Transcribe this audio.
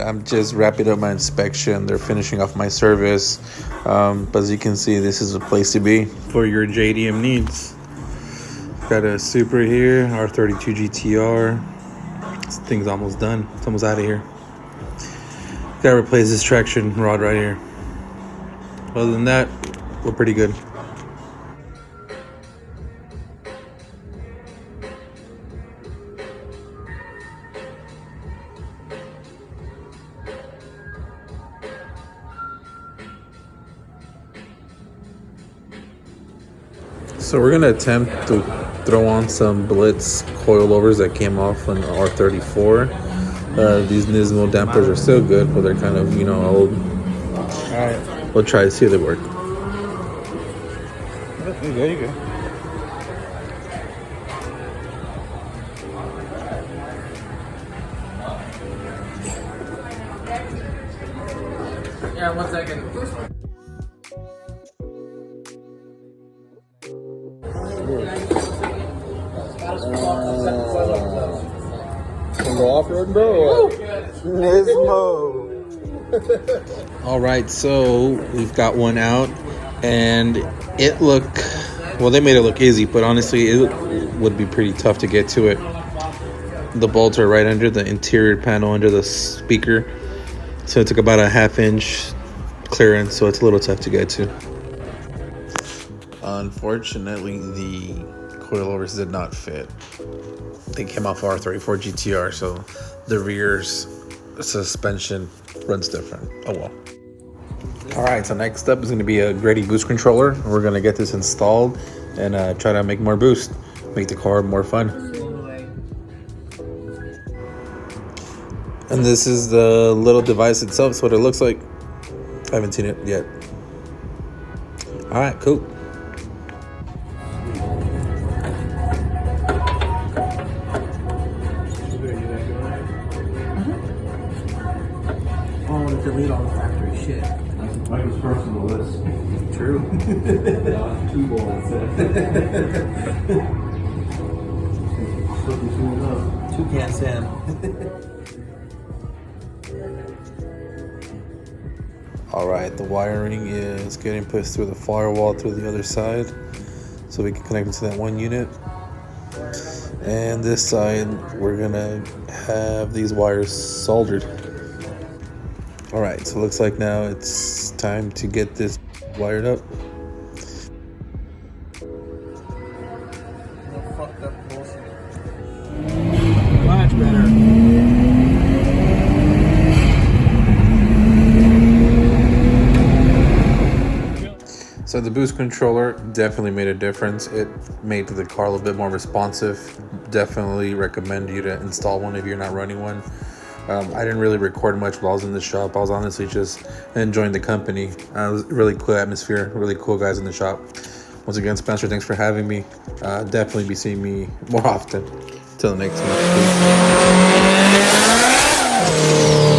I'm just wrapping up my inspection. They're finishing off my service. But as you can see, this is a place to be for your JDM needs. Got a Supra here, R33 GTR. This thing's almost done. It's almost out of here. Gotta replace this traction rod right here. Other than that, we're pretty good. So we're gonna attempt to throw on some Blitz coilovers that came off on R34. These Nismo dampers are still good, but they're kind of, old. Alright. We'll try to see if they work. You go. Yeah, 1 second. Go off-road, bro. Nismo. All right, so we've got one out, and it they made it look easy, but honestly, it would be pretty tough to get to it. The bolts are right under the interior panel, under the speaker, so it took about a 1/2 inch clearance, so it's a little tough to get to. Unfortunately, the coilovers did not fit. They came off R34 GTR, so the rear's suspension runs different. Oh well. All right, so next up is going to be a Greddy Boost controller. We're going to get this installed and try to make more boost, make the car more fun. And this is the little device itself. It's what it looks like. I haven't seen it yet. All right, cool. Delete all the factory shit. Mine was first on the list. True. 2 bullets. 2 can Sam. All right, the wiring is getting pushed through the firewall through the other side, so we can connect it to that one unit. And this side, we're gonna have these wires soldered. All right, so it looks like now it's time to get this wired up. Fucked up bullshit. Much better. So the boost controller definitely made a difference. It made the car a little bit more responsive. Definitely recommend you to install one if you're not running one. I didn't really record much while I was in the shop. I was honestly just enjoying the company. It was a really cool atmosphere, really cool guys in the shop. Once again, Spencer, thanks for having me. Definitely be seeing me more often. Till the next one.